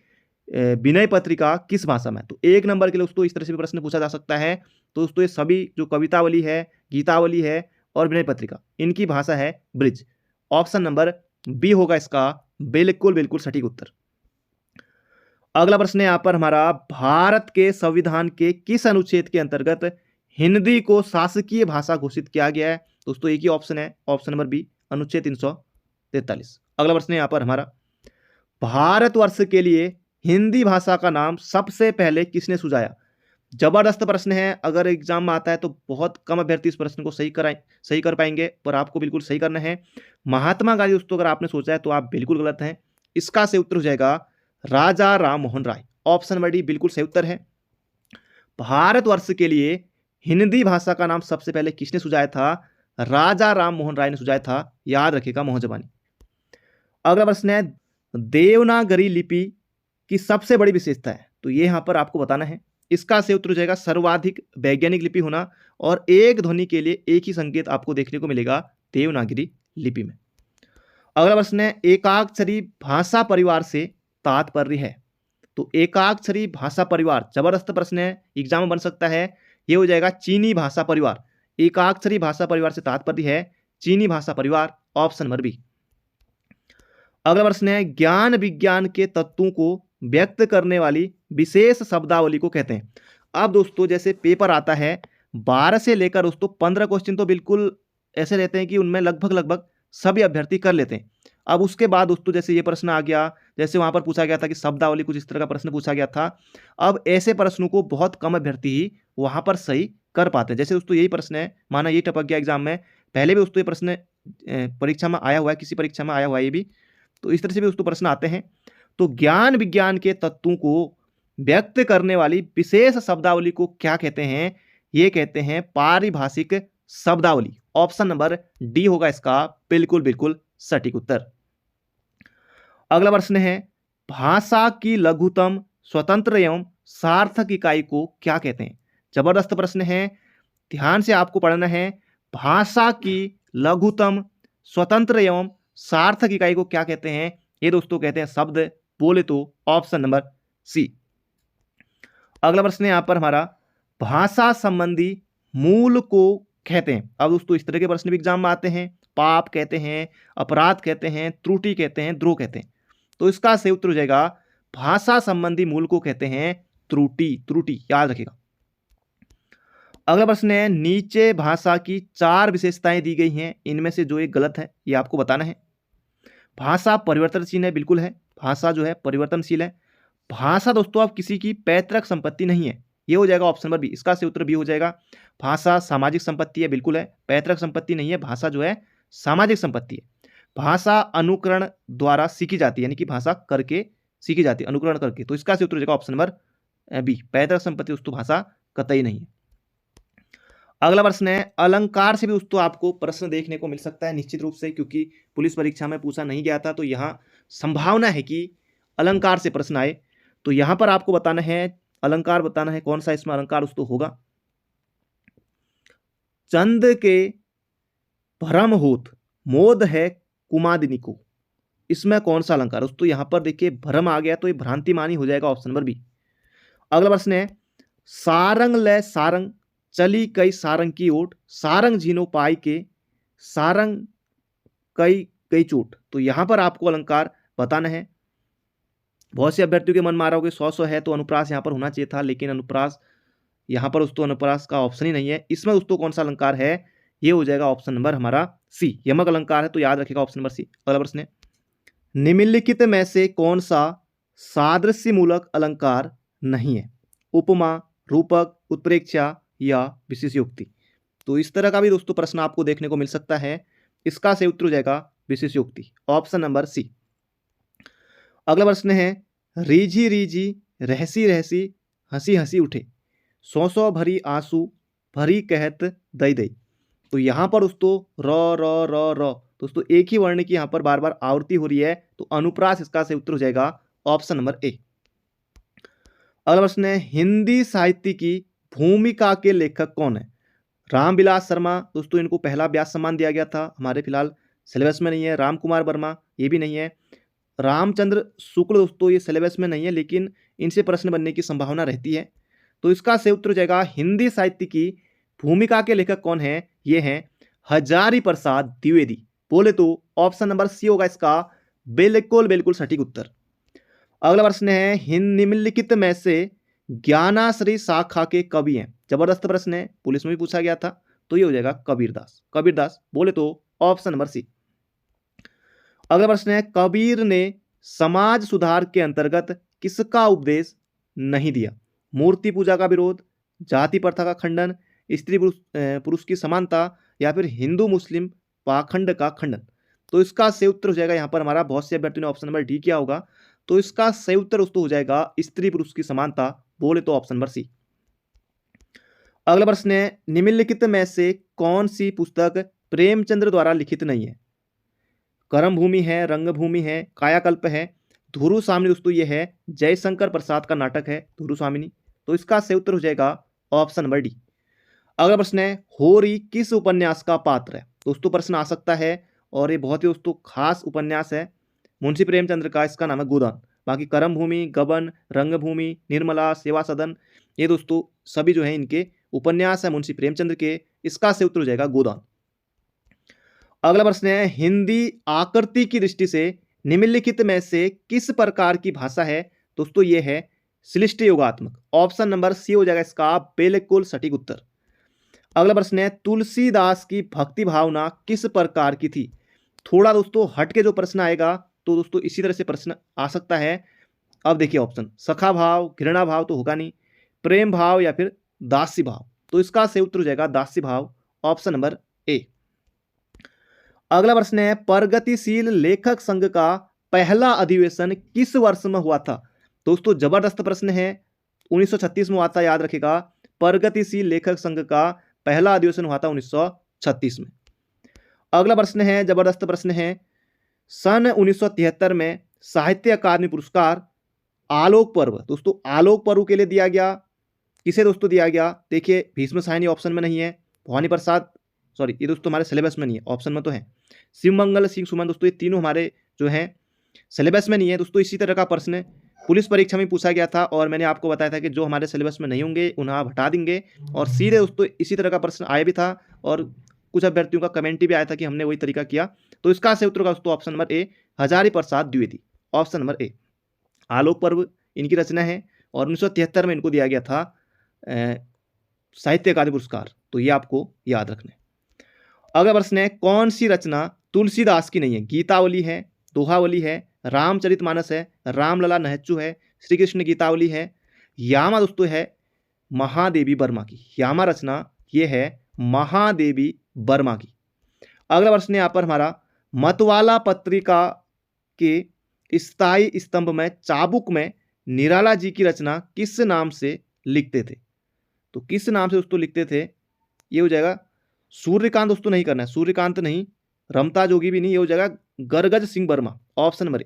विनय पत्रिका किस भाषा में। तो एक नंबर के लिए दोस्तों इस तरह से भी प्रश्न पूछा जा सकता है। तो दोस्तों ये सभी जो कवितावली है, गीतावली है और विनय पत्रिका, इनकी भाषा है ब्रिज। ऑप्शन नंबर बी होगा इसका बिल्कुल बिल्कुल सटीक उत्तर। अगला प्रश्न है यहाँ पर हमारा, भारत के संविधान के किस अनुच्छेद के अंतर्गत हिंदी को शासकीय भाषा घोषित किया गया है? दोस्तों एक ही ऑप्शन है, ऑप्शन नंबर बी, अनुच्छेद 343। अगला प्रश्न है यहाँ पर हमारा, भारतवर्ष के लिए हिंदी भाषा का नाम सबसे पहले किसने सुझाया? जबरदस्त प्रश्न है, अगर एग्जाम में आता है तो बहुत कम अभ्यर्थी इस प्रश्न को सही कर पाएंगे, पर आपको बिल्कुल सही करना है। महात्मा गांधी दोस्तों अगर आपने सोचा है तो आप बिल्कुल गलत हैं। इसका सही उत्तर हो जाएगा राजा Ram Mohan Roy, option number D बिल्कुल सही उत्तर है। भारतवर्ष के लिए हिंदी भाषा का नाम सबसे पहले किसने सुझाया था? राजा राम मोहन राय ने सुझाया था, याद रखिएगा मोहजबानी। अगला प्रश्न है, देवनागरी लिपि की सबसे बड़ी विशेषता है, तो ये यहां पर आपको बताना है। इसका सही उत्तर हो जाएगा सर्वाधिक वैज्ञानिक लिपि होना, और एक ध्वनि के लिए एक ही संकेत आपको देखने को मिलेगा देवनागरी लिपि में। अगला प्रश्न है, एकाक्षरी भाषा परिवार से तात्पर्य है। तो एकाक्षरी भाषा परिवार जबरदस्त प्रश्न है, एग्जाम में बन सकता है। ये हो जाएगा चीनी भाषा परिवार। एकाक्षरी भाषा परिवार से तात्पर्य है चीनी भाषा परिवार, ऑप्शन नंबर बी। अगला प्रश्न है, ज्ञान विज्ञान के तत्वों को व्यक्त करने वाली विशेष शब्दावली को कहते हैं। अब दोस्तों जैसे पेपर आता है 12 से लेकर दोस्तों 15 क्वेश्चन तो बिल्कुल ऐसे रहते हैं कि उनमें लगभग सभी अभ्यर्थी कर लेते हैं। अब उसके बाद दोस्तों जैसे ये प्रश्न आ गया, जैसे वहां पर पूछा गया था कि शब्दावली, कुछ इस तरह का प्रश्न पूछा गया था। अब ऐसे प्रश्नों को बहुत कम अभ्यर्थी ही वहां पर सही कर पाते हैं। जैसे दोस्तों यही प्रश्न है, माना ये टपक गया एग्जाम में, पहले भी दोस्तों ये प्रश्न परीक्षा में आया हुआ है, किसी परीक्षा में आया हुआ है ये भी, तो इस तरह से भी दोस्तों प्रश्न आते हैं। तो ज्ञान विज्ञान के तत्वों को व्यक्त करने वाली विशेष शब्दावली को क्या कहते हैं? ये कहते हैं पारिभाषिक शब्दावली। ऑप्शन नंबर डी होगा इसका बिल्कुल सटीक उत्तर। अगला प्रश्न है, भाषा की लघुतम स्वतंत्र एवं सार्थक इकाई को क्या कहते हैं? जबरदस्त प्रश्न है, ध्यान से आपको पढ़ना है। भाषा की लघुतम स्वतंत्र एवं सार्थक इकाई को क्या कहते हैं? ये दोस्तों कहते हैं शब्द, बोले तो ऑप्शन नंबर सी। अगला प्रश्न है यहां पर हमारा, भाषा संबंधी मूल को कहते हैं। अब दोस्तों इस तरह के प्रश्न भी एग्जाम में आते हैं। पाप कहते हैं, अपराध कहते हैं, त्रुटि कहते हैं, द्रोह कहते हैं। तो इसका सही उत्तर हो जाएगा भाषा संबंधी मूल को कहते हैं त्रुटि, याद रखिएगा। अगला प्रश्न है, नीचे भाषा की 4 विशेषताएं दी गई हैं, इनमें से जो एक गलत है ये आपको बताना है। भाषा परिवर्तनशील है, बिल्कुल है, भाषा जो है परिवर्तनशील है। भाषा दोस्तों अब किसी की पैतृक संपत्ति नहीं है, ये हो जाएगा ऑप्शन नंबर बी। इसका सही उत्तर बी हो जाएगा। भाषा सामाजिक संपत्ति है, बिल्कुल है, पैतृक संपत्ति नहीं है। भाषा जो है सामाजिक संपत्ति है। भाषा अनुकरण द्वारा सीखी जाती है, यानी कि भाषा करके सीखी जाती है, अनुकरण करके। तो इसका सही उत्तर हो जाएगा ऑप्शन नंबर बी, पैतृक संपत्ति दोस्तों भाषा कतई नहीं है। अगला प्रश्न है, अलंकार से भी दोस्तों आपको प्रश्न देखने को मिल सकता है निश्चित रूप से, क्योंकि पुलिस परीक्षा में पूछा नहीं गया था, तो यहाँ संभावना है कि अलंकार से प्रश्न आए। तो यहां पर आपको बताना है, अलंकार बताना है कौन सा इसमें अलंकार दोस्तों होगा। चंद के भ्रम होत मोद है कुमादिनी को, इसमें कौन सा अलंकार दोस्तों? यहां पर देखिए भ्रम आ गया तो ये भ्रांति मानी हो जाएगा, ऑप्शन नंबर बी। अगला प्रश्न है, सारंग ले सारंग चली कई सारंग की ओट, सारंग झीनो पाई के सारंग कई कई चोट। तो यहां पर आपको अलंकार बताना है। बहुत से अभ्यर्थियों के मन में आ रहा होगा 100 है तो अनुप्रास यहां पर होना चाहिए था, लेकिन अनुप्रास यहां पर दोस्तों अनुप्रास का ऑप्शन ही नहीं है। इसमें दोस्तों कौन सा अलंकार है? ये हो जाएगा ऑप्शन नंबर हमारा सी, यमक अलंकार है, तो याद रखिएगा ऑप्शन नंबर सी। अगला प्रश्न है, निम्नलिखित में से कौन सा सादृश्य मूलक अलंकार नहीं है? उपमा, रूपक, उत्प्रेक्षा या विशेषयोक्ति। तो इस तरह का भी दोस्तों प्रश्न आपको देखने को मिल सकता है। इसका सही उत्तर हो जाएगा विशेषयोक्ति, ऑप्शन नंबर सी। अगला प्रश्न है, रीझी रीझी रहसी रहसी हंसी हंसी उठे, 100 भरी आंसू भरी कहत दई दई। तो यहां पर दोस्तों र दोस्तों एक ही वर्ण की यहां पर बार बार आवृत्ति हो रही है, तो अनुप्रास इसका सही उत्तर हो जाएगा ऑप्शन नंबर ए। अगला प्रश्न है, हिंदी साहित्य की भूमिका के लेखक कौन है? रामविलास शर्मा, दोस्तों इनको पहला व्यास सम्मान दिया गया था, हमारे फिलहाल सिलेबस में नहीं है। राम कुमार वर्मा, ये भी नहीं है। रामचंद्र शुक्ल, दोस्तों ये सिलेबस में नहीं है, लेकिन इनसे प्रश्न बनने की संभावना रहती है। तो इसका सही उत्तर हो जाएगा, हिंदी साहित्य की भूमिका के लेखक कौन है? ये हैं हजारी प्रसाद द्विवेदी। बोले तो ऑप्शन नंबर सी होगा इसका बिल्कुल सटीक उत्तर। अगला प्रश्न है, निम्नलिखित में से ज्ञानाश्री शाखा के कवि हैं? जबरदस्त प्रश्न है, पुलिस में भी पूछा गया था, तो ये हो जाएगा कबीरदास। बोले तो ऑप्शन नंबर सी। अगला प्रश्न है, कबीर ने समाज सुधार के अंतर्गत किसका उपदेश नहीं दिया? मूर्ति पूजा का विरोध, जाति प्रथा का खंडन, स्त्री पुरुष की समानता, या फिर हिंदू मुस्लिम पाखंड का खंडन। तो इसका सही उत्तर हो जाएगा, यहाँ पर हमारा बहुत से अभ्यर्थियों ने ऑप्शन नंबर डी किया होगा, तो इसका सही उत्तर दोस्तों हो जाएगा स्त्री पुरुष की समानता। बोले तो ऑप्शन नंबर सी। अगला प्रश्न है, निम्नलिखित में से कौन सी पुस्तक प्रेमचंद्र द्वारा लिखित नहीं है? कर्मभूमि है, रंगभूमि है, कायाकल्प है, धुरु सामिनी। दोस्तों ये है जयशंकर प्रसाद का नाटक है धुरु सामिनी। तो इसका सही उत्तर हो जाएगा ऑप्शन नंबर डी। अगला प्रश्न है, होरी किस उपन्यास का पात्र है? दोस्तों प्रश्न आ सकता है और ये बहुत ही दोस्तों खास उपन्यास है मुंशी प्रेमचंद्र का। इसका नाम है गोदान। बाकी कर्म भूमि, गबन, रंगभूमि, निर्मला, सेवा सदन, ये दोस्तों सभी जो है इनके उपन्यास है मुंशी प्रेमचंद्र के। इसका सही उत्तर हो जाएगा गोदान। अगला प्रश्न है, हिंदी आकृति की दृष्टि से निम्नलिखित में से किस प्रकार की भाषा है? दोस्तों ये है श्लिष्ट योगात्मक। ऑप्शन नंबर सी हो जाएगा इसका बिल्कुल सटीक उत्तर। अगला प्रश्न है, तुलसीदास की भक्ति भावना किस प्रकार की थी? थोड़ा दोस्तों हट के जो प्रश्न आएगा तो दोस्तों इसी तरह से प्रश्न आ सकता है। अब देखिए ऑप्शन, सखा भाव, घृणा भाव तो होगा नहीं, प्रेम भाव या फिर दासी भाव। तो इसका सही उत्तर हो जाएगा दासी भाव, ऑप्शन नंबर ए। अगला प्रश्न है, प्रगतिशील लेखक संघ का पहला अधिवेशन किस वर्ष में हुआ था? दोस्तों जबरदस्त प्रश्न है, 1936 में हुआ था, याद रखिएगा। प्रगतिशील लेखक संघ का पहला अधिवेशन हुआ था 1936 में। अगला प्रश्न है, जबरदस्त प्रश्न है, सन 1973 में साहित्य अकादमी पुरस्कार आलोक पर्व, दोस्तों आलोक पर्व के लिए दिया गया। किसे दोस्तों दिया गया? देखिए भीष्म साहनी ऑप्शन में नहीं है, भवानी प्रसाद, सॉरी ये दोस्तों हमारे सिलेबस में नहीं है, ऑप्शन में तो है। शिवमंगल सिंह सुमन, दोस्तों ये तीनों हमारे जो हैं सिलेबस में नहीं है। दोस्तों इसी तरह का प्रश्न पुलिस परीक्षा में पूछा गया था और मैंने आपको बताया था कि जो हमारे सिलेबस में नहीं होंगे उन्हें आप हटा देंगे। और सीधे दोस्तों इसी तरह का प्रश्न आया भी था और कुछ अभ्यर्थियों का कमेंट भी आया था कि हमने वही तरीका किया। तो इसका सही उत्तर होगा दोस्तों option number A, Hazari Prasad Dwivedi, option number A. Alok Parv इनकी रचना है और 1973 में इनको दिया गया था साहित्य अकादमी पुरस्कार। तो ये आपको याद रखना है। अगला प्रश्न है, कौन सी रचना तुलसीदास की नहीं है? गीतावली है, दोहावली है, रामचरितमानस है, रामलला नहचु है, श्री कृष्ण गीतावली है, यामा दोस्तों है महादेवी वर्मा की। यामा रचना ये है महादेवी वर्मा की। अगला प्रश्न है यहाँ पर हमारा, मतवाला पत्रिका के स्थायी स्तंभ में चाबुक में निराला जी की रचना किस नाम से लिखते थे? तो किस नाम से दोस्तों लिखते थे? ये हो जाएगा सूर्यकांत, दोस्तों नहीं करना है, सूर्यकांत नहीं, रमता जोगी भी नहीं, ये हो जाएगा गरगज सिंह वर्मा, ऑप्शन नंबर ए।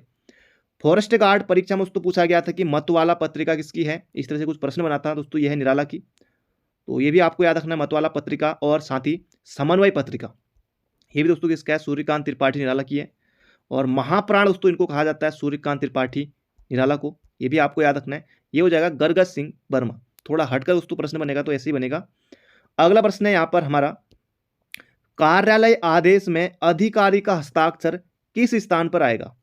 फॉरेस्ट गार्ड परीक्षा में दोस्तों पूछा गया था कि मतवाला पत्रिका किसकी है, इस तरह से कुछ प्रश्न बना था दोस्तों, यह है निराला की। तो ये भी आपको याद रखना है, मतवाला पत्रिका। और साथ ही समन्वय पत्रिका, ये भी दोस्तों किसका है? सूर्यकांत त्रिपाठी निराला की है। और महाप्राण दोस्तों इनको कहा जाता है सूर्यकांत त्रिपाठी निराला को, ये भी आपको याद रखना है, ये हो जाएगा गरगज सिंह वर्मा। थोड़ा हटकर दोस्तों प्रश्न बनेगा तो ऐसे ही बनेगा। अगला प्रश्न है यहाँ पर हमारा, कार्यालय आदेश में अधिकारी का हस्ताक्षर किस स्थान पर आएगा?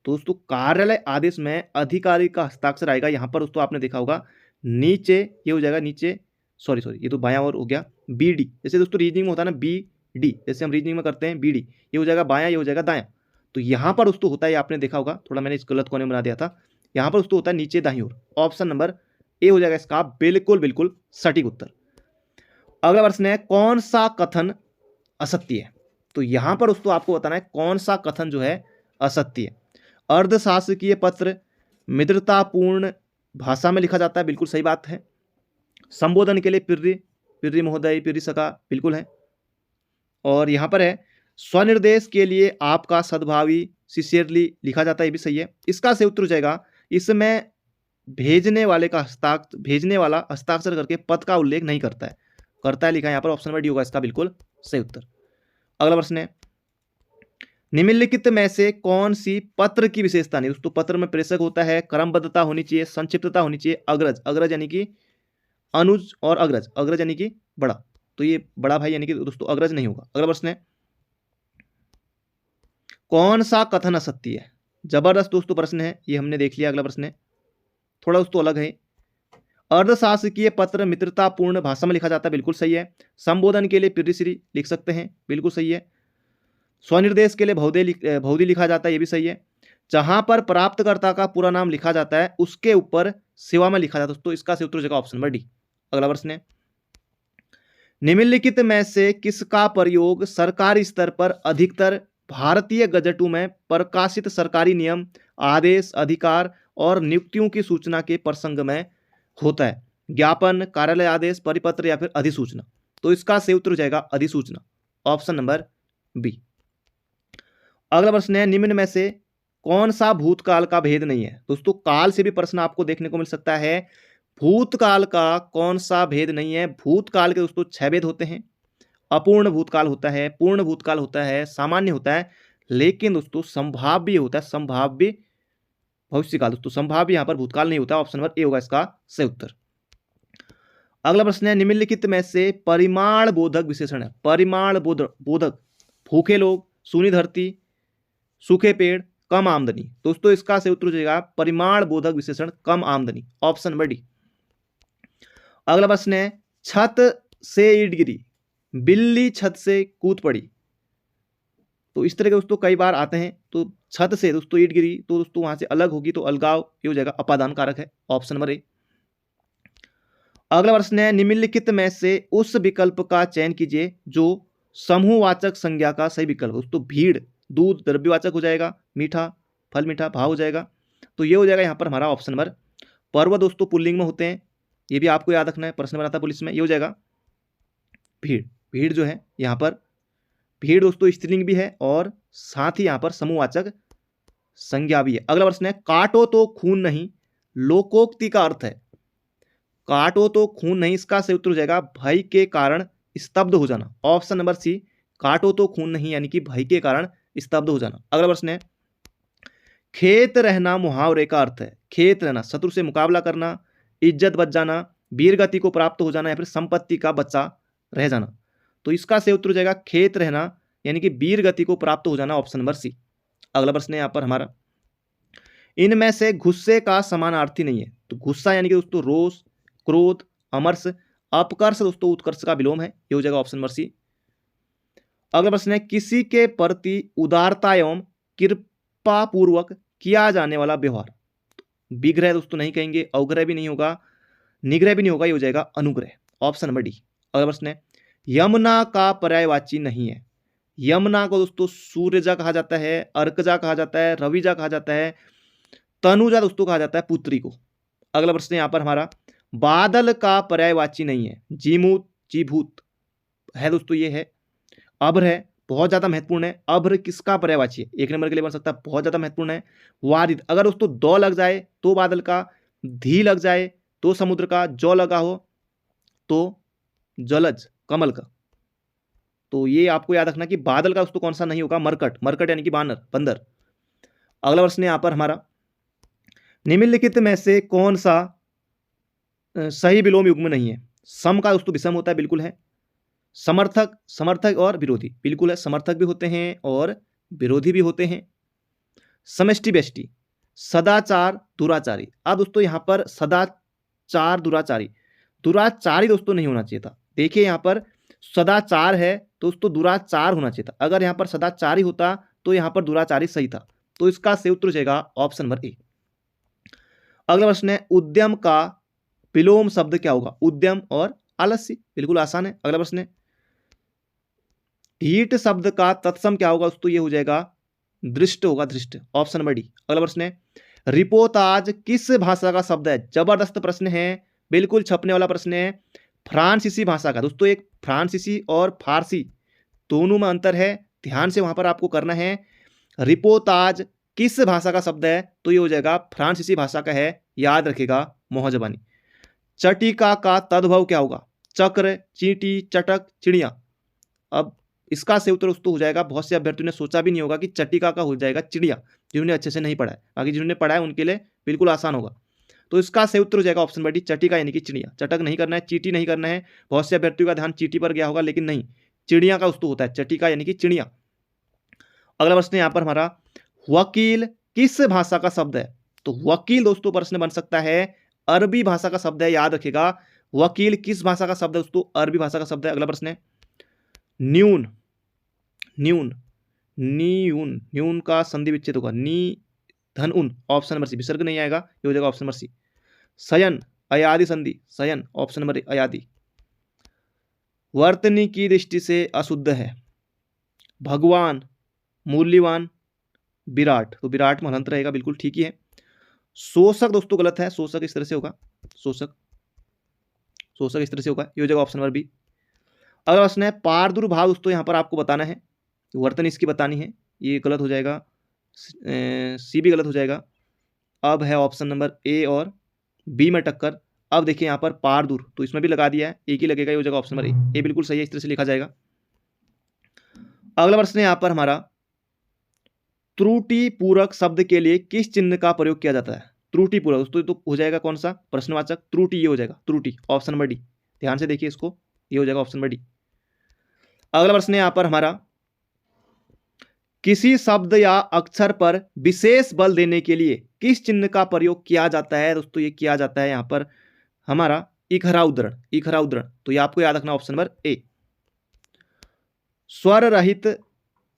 दोस्तों कार्यालय आदेश में अधिकारी का हस्ताक्षर आएगा यहाँ पर दोस्तों, आपने देखा होगा नीचे, ये हो जाएगा नीचे, सॉरी ये तो बायां और हो गया, BD। जैसे दोस्तों रीजनिंग में होता है ना BD, जैसे हम रीजनिंग में करते हैं BD, ये हो जाएगा बायां, ये हो जाएगा दायां। तो यहाँ पर दोस्तों होता है, आपने देखा होगा, थोड़ा मैंने इस गलत कोने में बना दिया था, यहाँ पर दोस्तों होता है नीचे दाईं ओर। ऑप्शन नंबर ए हो जाएगा इसका बिल्कुल सटीक उत्तर। अगला प्रश्न है, कौन सा कथन असत्य है? तो यहां पर दोस्तों आपको बताना है कौन सा कथन जो है असत्य है। अर्धशासकीय पत्र मित्रतापूर्ण भाषा में लिखा जाता है, बिल्कुल सही बात है। संबोधन के लिए पिर्री महोदय, पिर्री सका, बिल्कुल है। और यहां पर है स्वनिर्देश के लिए आपका सद्भावी सिंसियरली लिखा जाता है, ये भी सही है। इसका सही उत्तर हो जाएगा, इसमें भेजने वाला हस्ताक्षर करके पद का उल्लेख नहीं करता है, करता है लिखा है यहाँ पर, ऑप्शन नंबर डी होगा इसका बिल्कुल सही उत्तर। अगला प्रश्न है, निम्नलिखित में से कौन सी पत्र की विशेषता नहीं? दोस्तों पत्र में प्रेषक होता है, क्रमबद्धता होनी चाहिए, संक्षिप्तता होनी चाहिए, अग्रज यानी कि अनुज और अग्रज यानी कि बड़ा, तो ये बड़ा भाई यानी कि दोस्तों अग्रज नहीं होगा। अगला प्रश्न है, कौन सा कथन असत्य है? जबरदस्त दोस्तों प्रश्न है, ये हमने देख लिया। अगला प्रश्न है थोड़ा दोस्तों अलग है, अर्धशासकीय पत्र मित्रतापूर्ण भाषा में लिखा जाता है, बिल्कुल सही है। संबोधन के लिए पिर्रिश्री लिख सकते हैं, बिल्कुल सही है। स्वनिर्देश के लिए भौदी लिखा जाता है, ये भी सही है। जहां पर प्राप्तकर्ता का पूरा नाम लिखा जाता है उसके ऊपर सेवा में लिखा जाता है, दोस्तों इसका सही उत्तर हो जाएगा ऑप्शन नंबर डी। अगला प्रश्न है, निम्नलिखित में से किसका प्रयोग सरकारी स्तर पर अधिकतर भारतीय गजटों में प्रकाशित सरकारी नियम, आदेश, अधिकार और नियुक्तियों की सूचना के प्रसंग में होता है? ज्ञापन, कार्यालय आदेश, परिपत्र या फिर अधिसूचना? तो इसका सही उत्तर हो जाएगा अधिसूचना, ऑप्शन नंबर बी। अगला प्रश्न है, निम्न में से कौन सा भूतकाल का भेद नहीं है? दोस्तों काल से भी प्रश्न आपको देखने को मिल सकता है। भूतकाल का कौन सा भेद नहीं है? भूतकाल के दोस्तों 6 भेद होते हैं। अपूर्ण भूतकाल होता है, पूर्ण भूतकाल होता है, सामान्य होता है, लेकिन दोस्तों संभाव्य होता है, संभाव्य भविष्यकाल। दोस्तों संभाव्य यहाँ पर भूतकाल नहीं होता। ऑप्शन नंबर ए होगा इसका सही उत्तर। अगला प्रश्न है, निम्नलिखित में से परिमाण बोधक विशेषण है। परिमाण बोधक, भूखे लोग, सूनी धरती, सूखे पेड़, कम आमदनी। दोस्तों इसका सही उत्तर हो जाएगा परिमाण बोधक विशेषण कम आमदनी। Option number D. अगला प्रश्न है, छत से ईंट गिरी, बिल्ली छत से कूद पड़ी। तो इस तरह के दोस्तों कई बार आते हैं। तो छत से दोस्तों ईंट गिरी तो दोस्तों वहां से अलग होगी, तो अलगाव ये हो जाएगा, अपादान कारक है। ऑप्शन नंबर ए। अगला प्रश्न है, निम्नलिखित में से उस विकल्प का चयन कीजिए जो समूहवाचक संज्ञा का सही विकल्प। दोस्तों भीड़, दूध द्रव्यवाचक हो जाएगा, मीठा, फल मीठा, भाव हो जाएगा। तो ये हो जाएगा यहाँ पर हमारा ऑप्शन नंबर। पर्व दोस्तों पुल्लिंग में होते हैं, ये भी आपको याद रखना है, प्रश्न बनाता पुलिस में। ये हो जाएगा भीड़। भीड़ जो है यहाँ पर, भीड़ दोस्तों स्त्रीलिंग भी है और साथ ही यहाँ पर समूहवाचक संज्ञा भी है। अगला प्रश्न है, काटो तो खून नहीं, लोकोक्ति का अर्थ है। काटो तो खून नहीं, इसका सही उत्तर हो जाएगा भय के कारण स्तब्ध हो जाना। ऑप्शन नंबर सी, काटो तो खून नहीं यानी कि भय के कारण स्तब्ध हो जाना। अगला प्रश्न है, खेत रहना मुहावरे का अर्थ है। खेत रहना, शत्रु से मुकाबला करना, इज्जत बच जाना, वीर गति को प्राप्त हो जाना, या फिर संपत्ति का बच्चा रह जाना। तो इसका सही उत्तर हो जाएगा खेत रहना यानी कि वीर गति को प्राप्त हो जाना। Option number C. अगला प्रश्न है यहाँ पर हमारा, इनमें से गुस्से का समानार्थी नहीं है। तो गुस्सा यानी कि दोस्तों रोष, क्रोध, अमर्ष, अपकर्ष दोस्तों उत्कर्ष का विलोम है। ये हो जाएगा ऑप्शन नंबर सी। अगला प्रश्न है, किसी के प्रति उदारता एवं कृपा पूर्वक किया जाने वाला व्यवहार। विग्रह दोस्तों नहीं कहेंगे, अवग्रह भी नहीं होगा, निग्रह भी नहीं होगा, ये हो जाएगा अनुग्रह। Option number D. अगला प्रश्न है, यमुना का पर्यायवाची नहीं है। यमुना को दोस्तों सूर्यजा कहा जाता है, अर्कजा कहा जाता है, रविजा कहा जाता है, तनुजा दोस्तों कहा जाता है पुत्री को। अगला प्रश्न यहाँ पर हमारा, बादल का पर्यायवाची नहीं है। जीमूत, जीभूत है दोस्तों, ये है। अभ्र है, बहुत ज्यादा महत्वपूर्ण है। अभ्र किसका पर्यायवाची है? एक नंबर के लिए बन सकता है, बहुत ज्यादा महत्वपूर्ण है। वारिद, अगर दोस्तों दो लग जाए तो बादल का, धी लग जाए तो समुद्र का, जो लगा हो तो जलज कमल का। तो ये आपको याद रखना कि बादल का दोस्तों कौन सा नहीं होगा, मरकट। मरकट यानी कि बानर, बंदर। अगला प्रश्न है यहाँ पर हमारा, निम्नलिखित में से कौन सा सही विलोम युग्म नहीं है? सम का दोस्तों विषम होता है, बिल्कुल है। समर्थक, समर्थक और विरोधी, बिल्कुल है। समर्थक भी होते हैं और विरोधी भी होते हैं। समष्टि व्यष्टि, सदाचार दुराचारी। अब दोस्तों यहाँ पर सदाचार दुराचारी, दुराचारी दोस्तों नहीं होना चाहिए था। देखिए यहाँ पर सदाचार है दोस्तों, दुराचार होना चाहिए था। अगर यहाँ पर सदाचारी होता तो यहाँ पर दुराचारी सही था। तो इसका सही उत्तर हो जाएगा ऑप्शन नंबर ए। अगला प्रश्न है, उद्यम का विलोम शब्द क्या होगा? उद्यम और आलस्य, बिल्कुल आसान है। अगला प्रश्न है, ढीठ शब्द का तत्सम क्या होगा दोस्तों? ये हो जाएगा दृष्ट होगा, दृष्ट। Option number D. अगला प्रश्न है, रिपोताज किस भाषा का शब्द है? जबरदस्त प्रश्न है, बिल्कुल छपने वाला प्रश्न है। फ्रांसीसी भाषा का। दोस्तों एक फ्रांसीसी और फारसी दोनों में अंतर है, ध्यान से वहां पर आपको करना है। रिपोताज किस भाषा का शब्द है? तो ये हो जाएगा फ्रांसीसी भाषा का है, याद रखेगा मोहजबानी। चटिका का तद्भव क्या होगा? चक्र, चींटी, चटक, चिड़िया। अब इसका सही उत्तर दोस्तों हो जाएगा, बहुत से अभ्यर्थियों ने सोचा भी नहीं होगा कि चटिका का हो जाएगा चिड़िया, जिन्होंने अच्छे से नहीं पढ़ा है। बाकी जिन्होंने पढ़ा है उनके लिए बिल्कुल आसान होगा। तो इसका सही उत्तर हो जाएगा ऑप्शन बी, चटिका यानी कि चिड़िया। चटक नहीं करना है, चींटी नहीं करना है। बहुत से अभ्यर्थियों का ध्यान चींटी पर गया होगा, लेकिन नहीं, चिड़िया का दोस्तों होता है चटिका यानी कि चिड़िया। अगला प्रश्न यहाँ पर हमारा, वकील किस भाषा का शब्द है? तो वकील दोस्तों प्रश्न बन सकता है, अरबी भाषा का शब्द है, याद रखेगा। वकील किस भाषा का शब्द है दोस्तों? अरबी भाषा का शब्द है। अगला प्रश्न है, न्यून, न्यून, न्यून, न्यून का संधि विच्छेद होगा, नी धन उन। ऑप्शन नंबर सी, विसर्ग नहीं आएगा, ये हो जाएगा ऑप्शन नंबर सी। शयन, अयादि संधि, शयन। ऑप्शन नंबर ए, अयादि। वर्तनी की दृष्टि से अशुद्ध है। भगवान, मूल्यवान, विराट। तो विराट में हलंत रहेगा, बिल्कुल ठीक ही है। शोषक दोस्तों गलत है, शोषक इस तरह से होगा, शोषक, शोषक इस तरह से होगा, ये हो जाएगा ऑप्शन नंबर बी। अगला प्रश्न है, पारदुर्भाव दोस्तों यहाँ पर आपको बताना है, वर्तन इसकी बतानी है, ये गलत हो जाएगा, सी भी गलत हो जाएगा। अब है ऑप्शन नंबर ए और बी में टक्कर, अब देखिए यहाँ पर पार दूर, तो इसमें भी लगा दिया है, एक ही लगेगा, ये हो जाएगा ऑप्शन नंबर ए बिल्कुल सही है, इस तरह से लिखा जाएगा। अगला प्रश्न है यहाँ पर हमारा, त्रुटि पूरक शब्द के लिए किस चिन्ह का प्रयोग किया जाता है? त्रुटि पूरक दोस्तों तो हो जाएगा कौन सा, प्रश्नवाचक त्रुटि, ये हो जाएगा त्रुटि, ऑप्शन नंबर डी। ध्यान से देखिए इसको, ये हो जाएगा ऑप्शन नंबर डी। अगला प्रश्न है यहाँ पर हमारा, किसी शब्द या अक्षर पर विशेष बल देने के लिए किस चिन्ह का प्रयोग किया जाता है? दोस्तों ये किया जाता है यहाँ पर हमारा इखरा उद्धरण, इखरा उद्धरण, तो ये आपको याद रखना ऑप्शन नंबर ए। स्वर रहित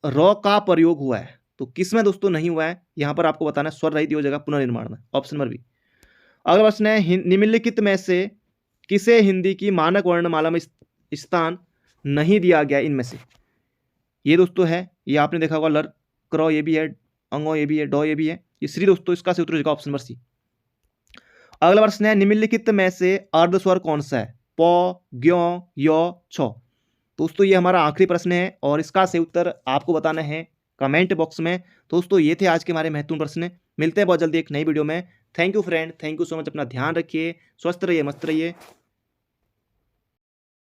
र का प्रयोग हुआ है, तो किसमें दोस्तों नहीं हुआ है, यहां पर आपको बताना है, स्वर रहित हो जाएगा पुनर्निर्माण में, ऑप्शन नंबर बी। अगला प्रश्न है, निम्नलिखित में से किसे हिंदी की मानक वर्णमाला में स्थान नहीं दिया गया इनमें से? ये दोस्तों है, ये आपने देखा होगा लर, क्र ये भी है, अंगो ये भी है, डॉ ये भी है, ये श्री दोस्तों, इसका से उत्तर हो जाएगा ऑप्शन नंबर सी। अगला प्रश्न है, निम्नलिखित में से अर्ध स्वर कौन सा है? प, ग्यो, यो, छ। दोस्तों ये हमारा आखिरी प्रश्न है और इसका सही उत्तर आपको बताना है कमेंट बॉक्स में। दोस्तों ये थे आज के हमारे महत्वपूर्ण प्रश्न, मिलते हैं बहुत जल्दी एक नई वीडियो में। Thank you friend, thank you so much, अपना ध्यान रखिए, स्वस्थ रहिए, मस्त रहिए।